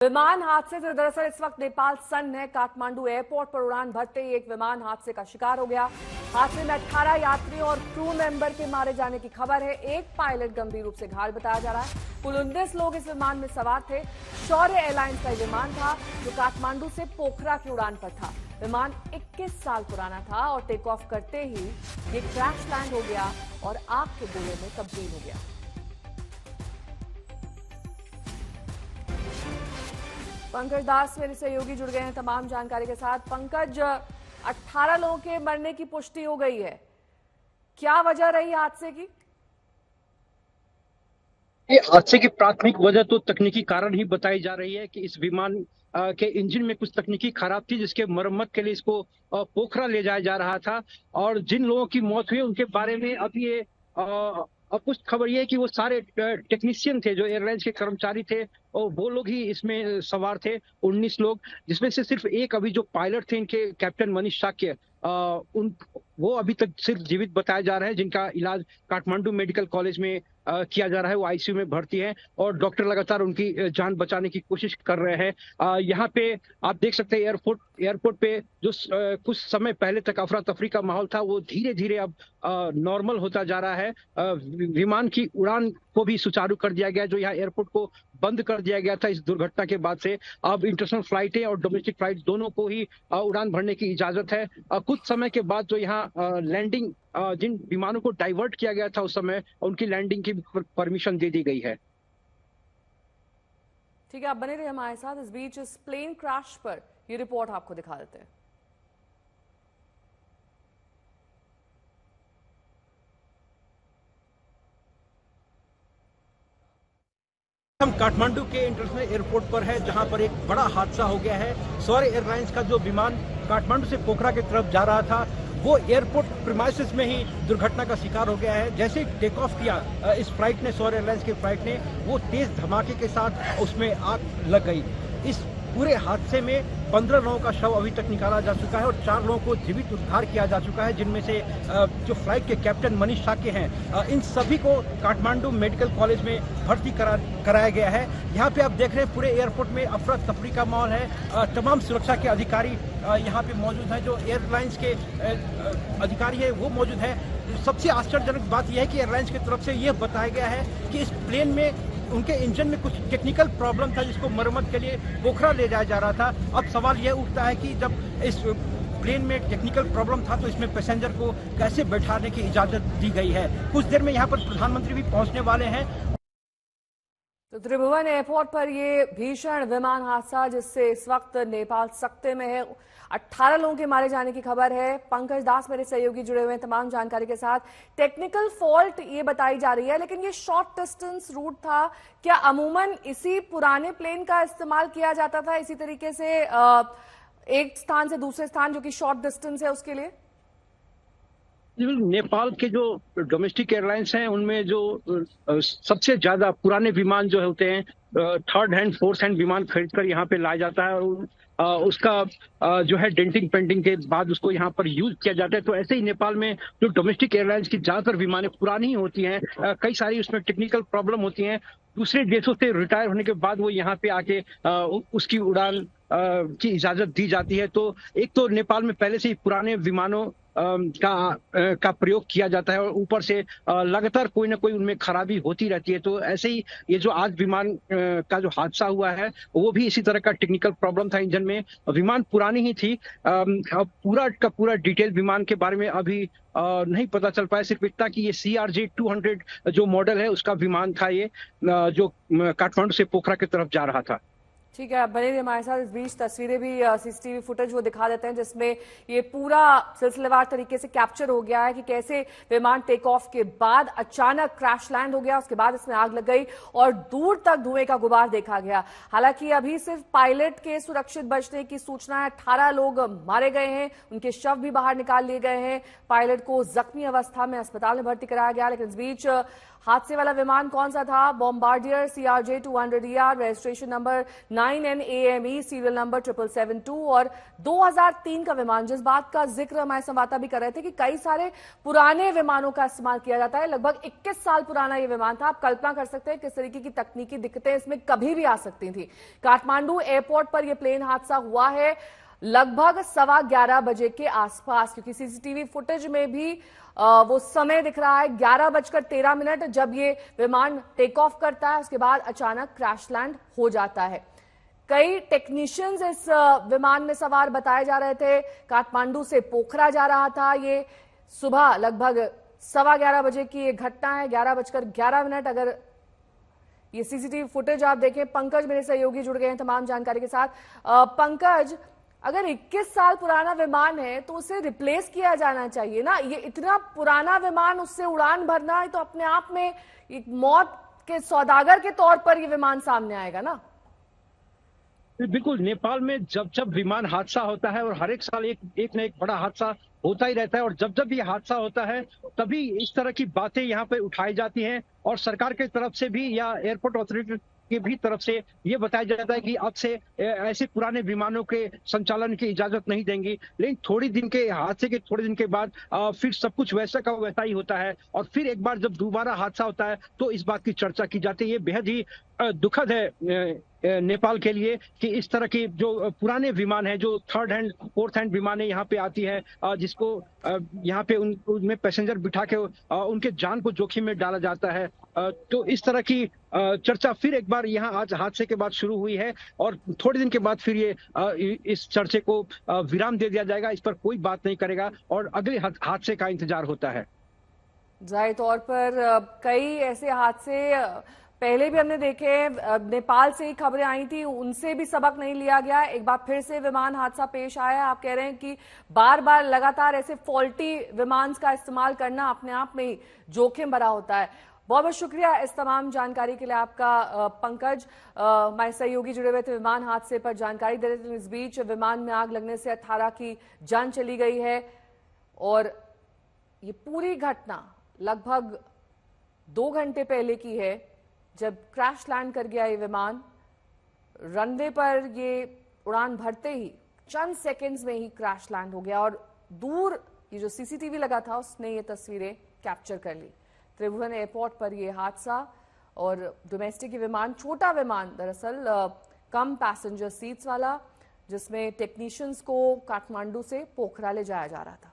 विमान हादसे से दरअसल इस वक्त नेपाल सन्न है। काठमांडू एयरपोर्ट पर उड़ान भरते ही एक विमान हादसे का शिकार हो गया। हादसे में 18 यात्रियों और क्रू मेंबर के मारे जाने की खबर है। एक पायलट गंभीर रूप से घायल बताया जा रहा है। कुल 19 लोग इस विमान में सवार थे। शौर्य एयरलाइंस का विमान था जो काठमांडू से पोखरा की उड़ान पर था। विमान 21 साल पुराना था और टेक ऑफ करते ही ये क्रैश लैंड हो गया और आग के गोले में तब्दील हो गया। पंकज दास मेरे सहयोगी जुड़ गए हैं तमाम जानकारी के साथ। पंकज, 18 लोगों के मरने की पुष्टि हो गई है, क्या वजह रही हादसे की? ये हादसे की प्राथमिक वजह तो तकनीकी कारण ही बताई जा रही है कि इस विमान के इंजन में कुछ तकनीकी खराब थी, जिसके मरम्मत के लिए इसको पोखरा ले जाया जा रहा था। और जिन लोगों की मौत हुई उनके बारे में अभी ये अब कुछ खबर ये है कि वो सारे टेक्नीशियन थे, जो एयरलाइंस के कर्मचारी थे, और वो लोग ही इसमें सवार थे। 19 लोग, जिसमें से सिर्फ एक अभी जो पायलट थे इनके कैप्टन मनीष शाक्य, उन वो अभी तक सिर्फ जीवित बताया जा रहा है, जिनका इलाज काठमांडू मेडिकल कॉलेज में किया जा रहा है। वो आईसीयू में भर्ती है और डॉक्टर लगातार उनकी जान बचाने की कोशिश कर रहे हैं। यहाँ पे आप देख सकते हैं एयरपोर्ट पे जो कुछ समय पहले तक अफरा तफरी का माहौल था, वो धीरे धीरे अब नॉर्मल होता जा रहा है। विमान की उड़ान को भी सुचारू कर दिया गया, जो यहाँ एयरपोर्ट को बंद कर दिया गया था इस दुर्घटना के बाद से। अब इंटरनेशनल फ्लाइटें और डोमेस्टिक फ्लाइट दोनों को ही उड़ान भरने की इजाजत है। कुछ समय के बाद जो यहाँ लैंडिंग, जिन विमानों को डाइवर्ट किया गया था उस समय, उनकी लैंडिंग की परमिशन दे दी गई है। ठीक है, आप बने रहिए हमारे साथ। इस बीच इस प्लेन क्रैश पर ये रिपोर्ट आपको दिखा देते हैं। हम काठमांडू के इंटरनेशनल एयरपोर्ट पर है, जहां पर एक बड़ा हादसा हो गया है। शौर्य एयरलाइंस का जो विमान काठमांडू से पोखरा की तरफ जा रहा था, वो एयरपोर्ट प्रीमाइसेस में ही दुर्घटना का शिकार हो गया है। जैसे ही टेक ऑफ किया इस फ्लाइट ने, शौर्य एयरलाइंस की फ्लाइट ने, वो तेज धमाके के साथ उसमें आग लग गई। इस पूरे हादसे में 15 लोगों का शव अभी तक निकाला जा चुका है और 4 लोगों को जीवित उद्धार किया जा चुका है, जिनमें से जो फ्लाइट के कैप्टन मनीष शाक्य हैं, इन सभी को काठमांडू मेडिकल कॉलेज में भर्ती कराया गया है। यहाँ पे आप देख रहे हैं पूरे एयरपोर्ट में अफरा तफरी का माहौल है। तमाम सुरक्षा के अधिकारी यहाँ पे मौजूद हैं। जो एयरलाइंस के अधिकारी है वो मौजूद है। सबसे आश्चर्यजनक बात यह है कि एयरलाइंस की तरफ से यह बताया गया है कि इस प्लेन में उनके इंजन में कुछ टेक्निकल प्रॉब्लम था, जिसको मरम्मत के लिए पोखरा ले जाया जा रहा था। अब सवाल यह उठता है कि जब इस प्लेन में टेक्निकल प्रॉब्लम था तो इसमें पैसेंजर को कैसे बैठाने की इजाजत दी गई है। कुछ देर में यहाँ पर प्रधानमंत्री भी पहुंचने वाले हैं। तो त्रिभुवन एयरपोर्ट पर ये भीषण विमान हादसा, जिससे इस वक्त नेपाल सकते में है। 18 लोगों के मारे जाने की खबर है। पंकज दास मेरे सहयोगी जुड़े हुए हैं तमाम जानकारी के साथ। टेक्निकल फॉल्ट ये बताई जा रही है, लेकिन ये शॉर्ट डिस्टेंस रूट था। क्या अमूमन इसी पुराने प्लेन का इस्तेमाल किया जाता था, इसी तरीके से एक स्थान से दूसरे स्थान, जो कि शॉर्ट डिस्टेंस है, उसके लिए? नेपाल के जो डोमेस्टिक एयरलाइंस हैं, उनमें जो सबसे ज्यादा पुराने विमान जो होते हैं, थर्ड हैंड फोर्थ हैंड विमान खरीद कर यहाँ पे लाया जाता है और उसका जो है डेंटिंग पेंटिंग के बाद उसको यहाँ पर यूज किया जाता है। तो ऐसे ही नेपाल में जो डोमेस्टिक एयरलाइंस की ज्यादातर विमानें पुरानी ही होती हैं। कई सारी उसमें टेक्निकल प्रॉब्लम होती हैं। दूसरे देशों से रिटायर होने के बाद वो यहाँ पे आके उसकी उड़ान की इजाजत दी जाती है। तो एक तो नेपाल में पहले से ही पुराने विमानों का प्रयोग किया जाता है और ऊपर से लगातार कोई ना कोई उनमें खराबी होती रहती है। तो ऐसे ही ये जो आज विमान का जो हादसा हुआ है, वो भी इसी तरह का टेक्निकल प्रॉब्लम था इंजन में। विमान पुरानी ही थी। अब पूरा का पूरा डिटेल विमान के बारे में अभी नहीं पता चल पाया। सिर्फ इतना कि ये CRJ-200 जो मॉडल है उसका विमान था, ये जो काठमांडू से पोखरा की तरफ जा रहा था। ठीक है, आप बने रहिए हमारे साथ। इस बीच तस्वीरें भी सीसीटीवी फुटेज वो दिखा देते हैं, जिसमें ये पूरा सिलसिलेवार तरीके से कैप्चर हो गया है कि कैसे विमान टेक ऑफ के बाद अचानक क्रैश लैंड हो गया। उसके बाद इसमें आग लग गई और दूर तक धुएं का गुबार देखा गया। हालांकि अभी सिर्फ पायलट के सुरक्षित बचने की सूचना है। 18 लोग मारे गए हैं, उनके शव भी बाहर निकाल लिए गए हैं। पायलट को जख्मी अवस्था में अस्पताल में भर्ती कराया गया। लेकिन इस बीच हादसे वाला विमान कौन सा था? Bombardier CRJ-200ER, registration number 9NAME, serial number 7772 और 2003 का विमान, जिस बात का जिक्र हमारे संवाददाता भी कर रहे थे कि कई सारे पुराने विमानों का इस्तेमाल किया जाता है। लगभग 21 साल पुराना ये विमान था। आप कल्पना कर सकते हैं किस तरीके की तकनीकी दिक्कतें इसमें कभी भी आ सकती थी। काठमांडू एयरपोर्ट पर यह प्लेन हादसा हुआ है लगभग 11:15 बजे के आसपास, क्योंकि सीसीटीवी फुटेज में भी वो समय दिख रहा है 11:13 जब ये विमान टेक ऑफ करता है। उसके बाद अचानक क्रैश लैंड हो जाता है। कई टेक्नीशियंस इस विमान में सवार बताए जा रहे थे। काठमांडू से पोखरा जा रहा था। ये सुबह लगभग 11:15 बजे की ये घटना है। 11:11 अगर ये सीसीटीवी फुटेज आप देखें। पंकज मेरे सहयोगी जुड़ गए हैं तमाम जानकारी के साथ। पंकज, अगर 21 साल पुराना विमान है तो उसे रिप्लेस किया जाना चाहिए ना। ये इतना पुराना विमान, उससे उड़ान भरना है तो अपने आप में एक मौत के सौदागर के तौर पर ये विमान सामने आएगा ना। बिल्कुल, नेपाल में जब जब विमान हादसा होता है और हर एक साल एक न एक बड़ा हादसा होता ही रहता है, और जब जब ये हादसा होता है तभी इस तरह की बातें यहाँ पे उठाई जाती हैं और सरकार की तरफ से भी या एयरपोर्ट अथॉरिटी की भी तरफ से ये बताया जाता है कि अब से ऐसे पुराने विमानों के संचालन की इजाजत नहीं देंगी। लेकिन हादसे के थोड़े दिन के बाद फिर सब कुछ वैसा का वैसा ही होता है और फिर एक बार जब दोबारा हादसा होता है तो इस बात की चर्चा की जाती है। ये बेहद ही दुखद है नेपाल के लिए कि इस तरह की जो पुराने विमान है, जो थर्ड हैंड फोर्थ हैंड विमानें यहाँ पे आती है, जिसको यहाँ पे उनमें पैसेंजर बिठा के उनके जान को जोखिम में डाला जाता है। तो इस तरह की चर्चा फिर एक बार यहाँ आज हादसे के बाद शुरू हुई है और थोड़े दिन के बाद फिर ये इस चर्चे को विराम दे दिया जाएगा। इस पर कोई बात नहीं करेगा और अगले हादसे का इंतजार होता है। जाहिर तौर पर कई ऐसे हादसे पहले भी हमने देखे। नेपाल से ही खबरें आई थी, उनसे भी सबक नहीं लिया गया। एक बार फिर से विमान हादसा पेश आया। आप कह रहे हैं कि बार बार लगातार ऐसे फॉल्टी विमान का इस्तेमाल करना अपने आप में ही जोखिम भरा होता है। बहुत बहुत शुक्रिया इस तमाम जानकारी के लिए आपका पंकज। हमारे सहयोगी जुड़े हुए थे विमान हादसे पर जानकारी दे रहे थे। इस बीच विमान में आग लगने से 18 की जान चली गई है और ये पूरी घटना लगभग 2 घंटे पहले की है जब क्रैश लैंड कर गया ये विमान। रनवे पर ये उड़ान भरते ही चंद सेकंड्स में ही क्रैश लैंड हो गया और दूर ये जो सीसीटीवी लगा था उसने ये तस्वीरें कैप्चर कर ली। त्रिभुवन एयरपोर्ट पर यह हादसा और डोमेस्टिक विमान, छोटा विमान दरअसल कम पैसेंजर सीट्स वाला, जिसमें टेक्नीशियंस को काठमांडू से पोखरा ले जाया जा रहा था।